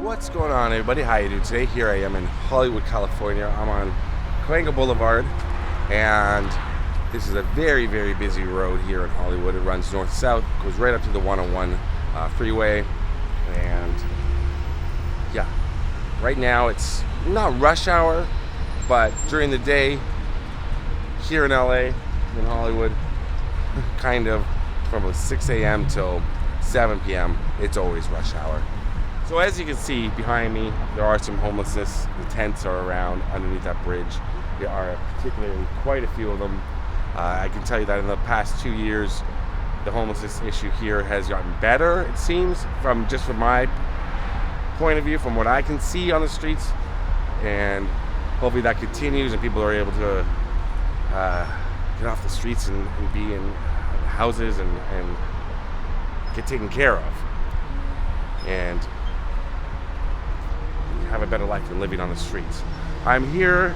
What's going on, everybody? How you doing today? Here I am in Hollywood, California. I'm on Cahuenga Boulevard, and this is a very, very busy road here in Hollywood. It runs north-south, goes right up to the 101 freeway, and yeah, right now it's not rush hour, but during the day here in LA, in Hollywood, kind of from 6 a.m. till 7 p.m., it's always rush hour. So as you can see behind me, there are some homelessness. The tents are around underneath that bridge. There are particularly quite a few of them. I can tell you that in the past 2 years, the homelessness issue here has gotten better, it seems, from my point of view, from what I can see on the streets. And hopefully that continues and people are able to get off the streets and be in houses and get taken care of. And have a better life than living on the streets. I'm here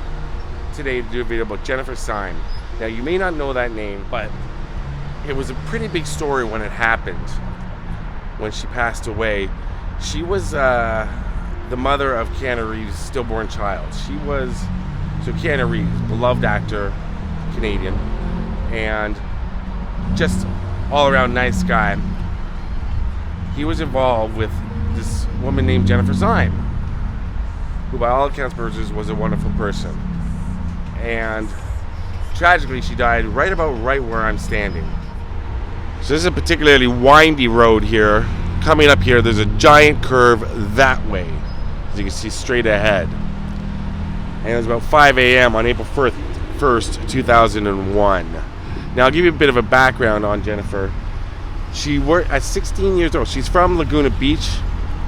today to do a video about Jennifer Syme. Now, you may not know that name, but it was a pretty big story when it happened, when she passed away. She was the mother of Keanu Reeves' stillborn child. Keanu Reeves, beloved actor, Canadian, and just all-around nice guy. He was involved with this woman named Jennifer Syme, who by all accounts was a wonderful person. And tragically, she died right where I'm standing. So this is a particularly windy road here. Coming up here, there's a giant curve that way, as you can see straight ahead. And it was about 5 a.m. on April 1st, 2001. Now, I'll give you a bit of a background on Jennifer. She worked at 16 years old. She's from Laguna Beach,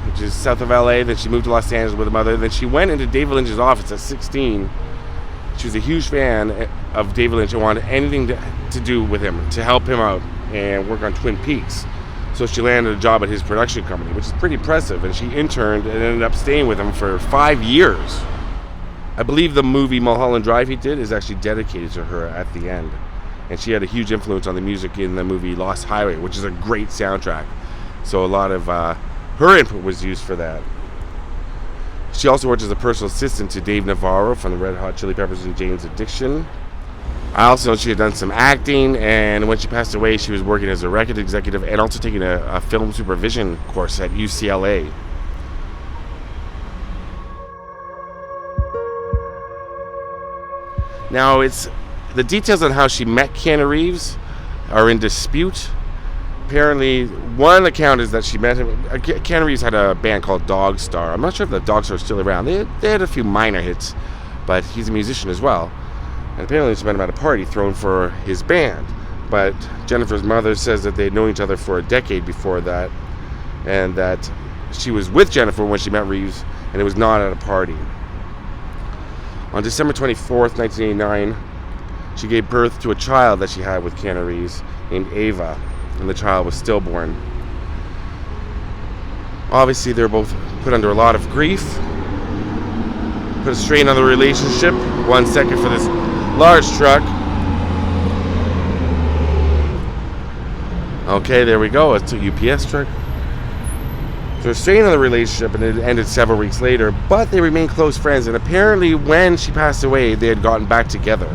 which is south of LA. Then she moved to Los Angeles with her mother. Then she went into David Lynch's office at 16. She was a huge fan of David Lynch and wanted anything to do with him, to help him out and work on Twin Peaks. So she landed a job at his production company, which is pretty impressive. And she interned and ended up staying with him for 5 years. I believe the movie Mulholland Drive he did is actually dedicated to her at the end. And she had a huge influence on the music in the movie Lost Highway, which is a great soundtrack. So a lot of her input was used for that. She also worked as a personal assistant to Dave Navarro from the Red Hot Chili Peppers and Jane's Addiction. I also know she had done some acting, and when she passed away, she was working as a record executive and also taking a film supervision course at UCLA. Now, the details on how she met Keanu Reeves are in dispute. Apparently, one account is that she met him. Keanu Reeves had a band called Dog Star. I'm not sure if the Dog Star is still around. They had a few minor hits, but he's a musician as well. And apparently she met him at a party thrown for his band. But Jennifer's mother says that they had known each other for a decade before that, and that she was with Jennifer when she met Reeves, and it was not at a party. On December 24th, 1989, she gave birth to a child that she had with Keanu Reeves named Ava, and the child was stillborn. Obviously, they're both put under a lot of grief, put a strain on the relationship. 1 second for this large truck. Okay, there we go. It's a UPS truck. So a strain on the relationship, and it ended several weeks later, but they remained close friends, and apparently when she passed away, they had gotten back together.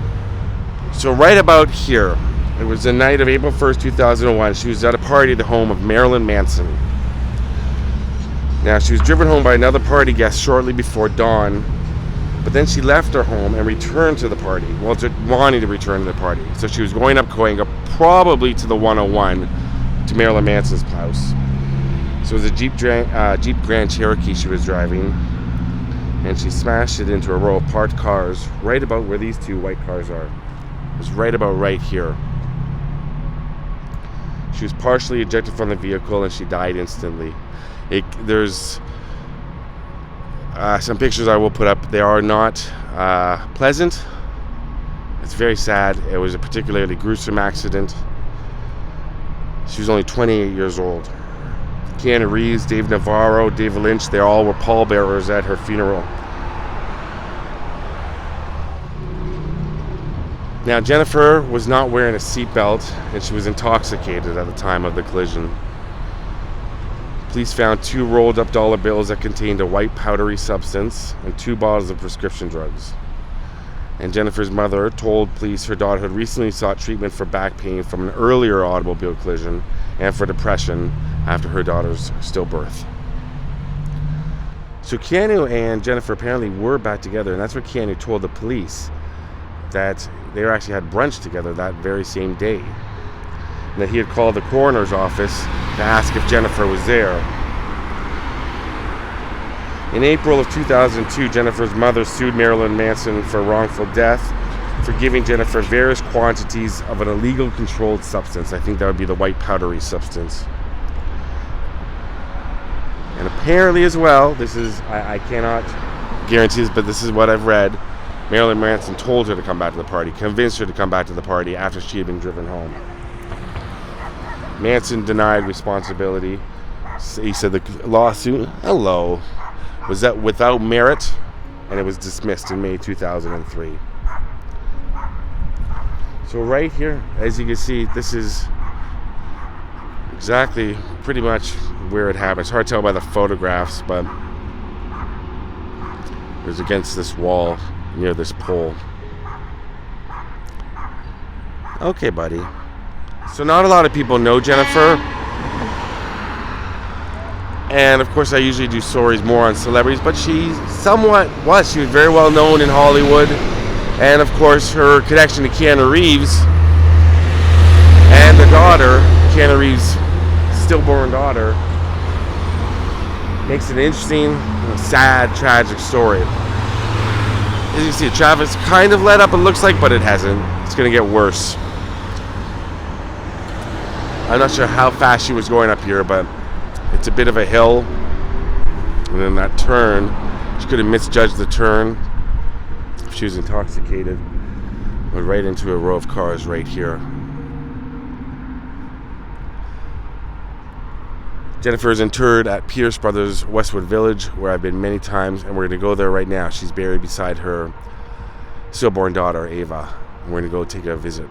So right about here, it was the night of April 1st, 2001. She was at a party at the home of Marilyn Manson. Now, she was driven home by another party guest shortly before dawn, but then she left her home and returned to the party. Well, wanting to return to the party. So she was going up Cahuenga, probably to the 101, to Marilyn Manson's house. So it was a Jeep Grand Cherokee she was driving, and she smashed it into a row of parked cars right about where these two white cars are. It was right about right here. She was partially ejected from the vehicle and she died instantly. There's some pictures I will put up. They are not pleasant. It's very sad. It was a particularly gruesome accident. She was only 28 years old. Keanu Reeves, Dave Navarro, David Lynch, they all were pallbearers at her funeral. Now, Jennifer was not wearing a seatbelt, and she was intoxicated at the time of the collision. Police found 2 rolled up dollar bills that contained a white powdery substance and 2 bottles of prescription drugs. And Jennifer's mother told police her daughter had recently sought treatment for back pain from an earlier automobile collision and for depression after her daughter's stillbirth. So Keanu and Jennifer apparently were back together, and that's what Keanu told the police, that they actually had brunch together that very same day. And that he had called the coroner's office to ask if Jennifer was there. In April of 2002, Jennifer's mother sued Marilyn Manson for wrongful death for giving Jennifer various quantities of an illegal controlled substance. I think that would be the white powdery substance. And apparently as well, this is, I cannot guarantee this, but this is what I've read, Marilyn Manson told her to come back to the party, convinced her to come back to the party after she had been driven home. Manson denied responsibility. He said the lawsuit, was that without merit, and it was dismissed in May 2003. So right here, as you can see, this is exactly pretty much where it happened. It's hard to tell by the photographs, but it was against this wall near this pole. Okay, buddy. So not a lot of people know Jennifer. And of course I usually do stories more on celebrities, but she was very well known in Hollywood. And of course her connection to Keanu Reeves and the daughter, Keanu Reeves' stillborn daughter, makes an interesting, sad, tragic story. As you see, traffic's kind of let up, it looks like, but it hasn't. It's going to get worse. I'm not sure how fast she was going up here, but it's a bit of a hill. And then that turn, she could have misjudged the turn if she was intoxicated. Went right into a row of cars right here. Jennifer is interred at Pierce Brothers Westwood Village, where I've been many times, and we're going to go there right now. She's buried beside her stillborn daughter, Ava. And we're going to go take a visit.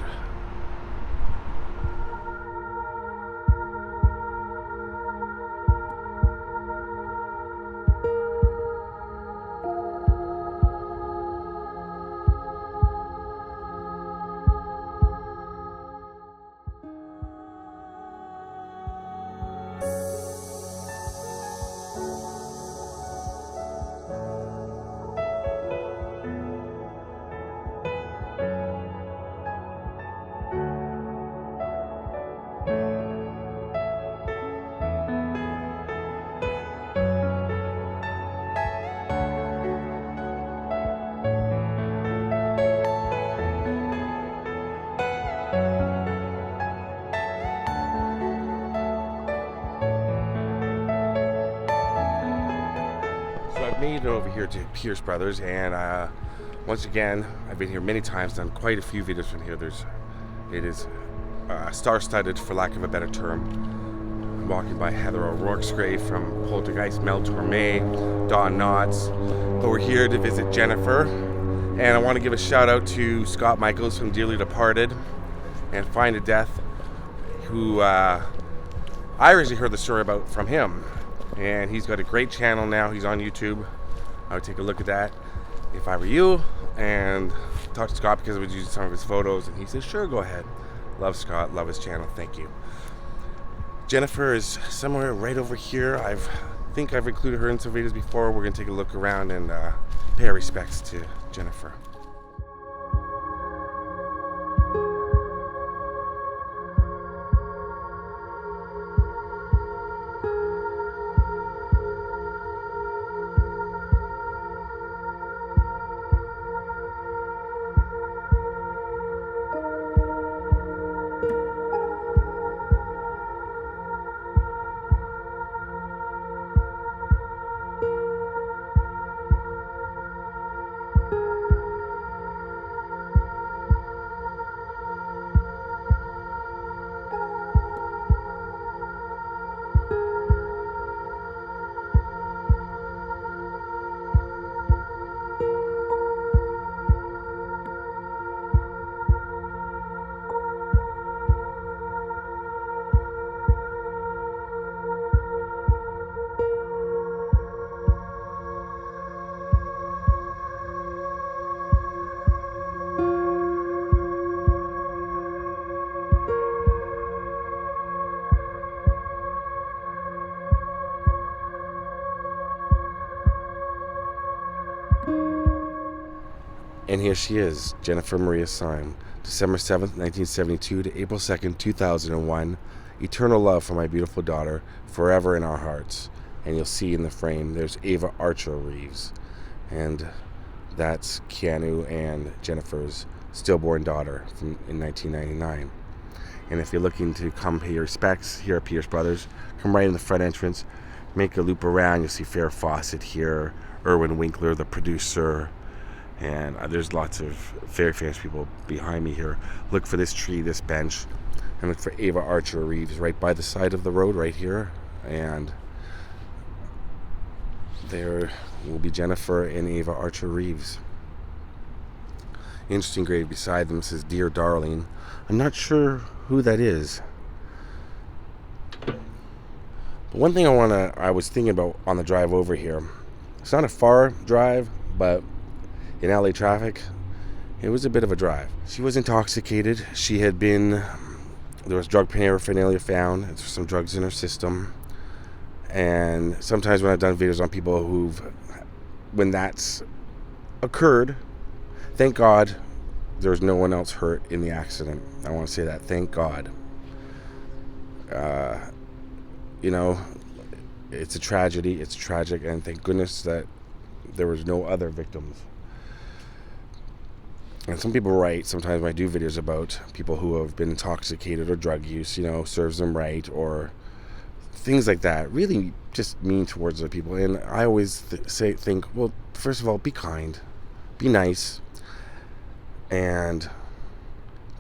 Made it over here to Pierce Brothers, and once again, I've been here many times, done quite a few videos from here. It is star-studded, for lack of a better term. I'm walking by Heather O'Rourke's grave from Poltergeist, Mel Torme, Don Knotts, but we're here to visit Jennifer, and I want to give a shout out to Scott Michaels from Dearly Departed and Find a Death, who I originally heard the story about from him. And he's got a great channel now. He's on YouTube. I would take a look at that if I were you, and talk to Scott because I was using some of his photos, and he says, sure, go ahead. Love Scott, love his channel, thank you. Jennifer is somewhere right over here. I think I've included her in some videos before. We're going to take a look around and pay our respects to Jennifer. And here she is, Jennifer Maria Syme, December 7th, 1972 to April 2nd, 2001. Eternal love for my beautiful daughter, forever in our hearts. And you'll see in the frame, there's Ava Archer Reeves. And that's Keanu and Jennifer's stillborn daughter in 1999. And if you're looking to come pay your respects here at Pierce Brothers, come right in the front entrance, make a loop around. You'll see Farrah Fawcett here, Erwin Winkler, the producer, and there's lots of very famous people behind me here. Look for this tree, this bench, and look for Ava Archer Reeves right by the side of the road right here. And there will be Jennifer and Ava Archer Reeves. Interesting grave beside them says, "Dear Darling." I'm not sure who that is. But one thing I was thinking about on the drive over here, it's not a far drive, but in LA traffic, it was a bit of a drive. She was intoxicated. There was drug paraphernalia found. There's some drugs in her system. And sometimes when I've done videos on people when that's occurred, thank God there was no one else hurt in the accident. I want to say that, thank God. It's a tragedy, it's tragic, and thank goodness that there was no other victims. And some people write, sometimes when I do videos about people who have been intoxicated or drug use, serves them right, or things like that, really just mean towards other people. And I always think, well, first of all, be kind, be nice, and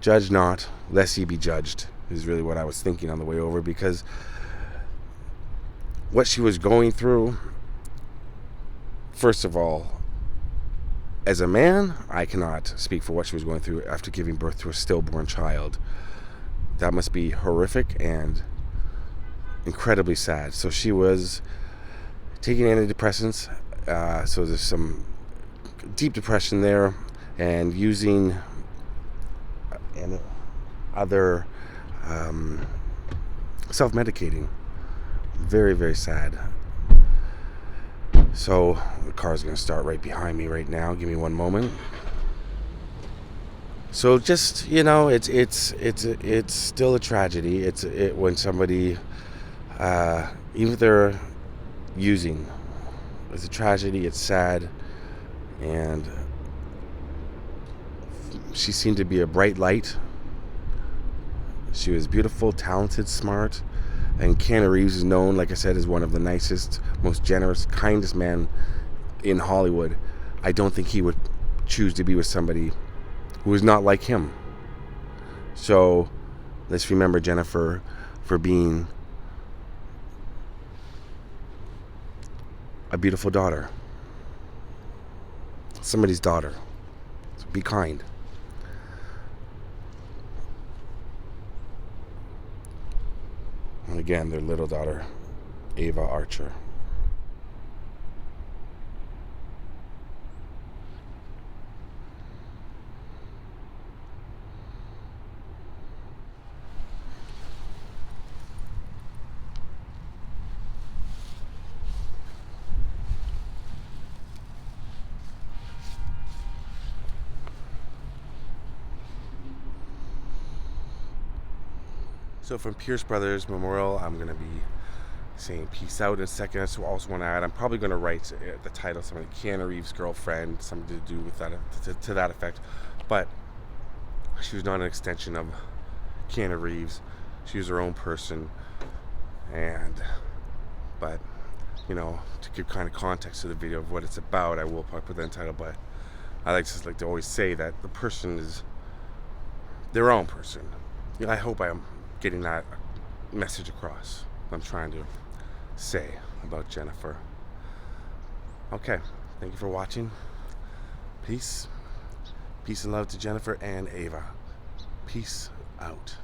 judge not, lest ye be judged, is really what I was thinking on the way over, because what she was going through, first of all, as a man, I cannot speak for what she was going through after giving birth to a stillborn child. That must be horrific and incredibly sad. So she was taking antidepressants, so there's some deep depression there, and using other self-medicating. Very, very sad. So the car's going to start right behind me right now. Give me one moment. So just, it's still a tragedy. It's when somebody, even if they're using, it's a tragedy. It's sad, and she seemed to be a bright light. She was beautiful, talented, smart. And Keanu Reeves is known, like I said, as one of the nicest, most generous, kindest men in Hollywood. I don't think he would choose to be with somebody who is not like him. So let's remember Jennifer for being a beautiful daughter. Somebody's daughter. So be kind. And again, their little daughter, Ava Archer. So from Pierce Brothers Memorial, I'm going to be saying peace out in a second. So I also want to add, I'm probably going to write the title, something like Keanu Reeves' girlfriend, something to do with that, to that effect. But she was not an extension of Keanu Reeves. She was her own person. But to give kind of context to the video of what it's about, I will probably put that in the title. But I just like to always say that the person is their own person. I hope I am getting that message across. I'm trying to say about Jennifer. Okay, thank you for watching. Peace and love to Jennifer and Ava. Peace out.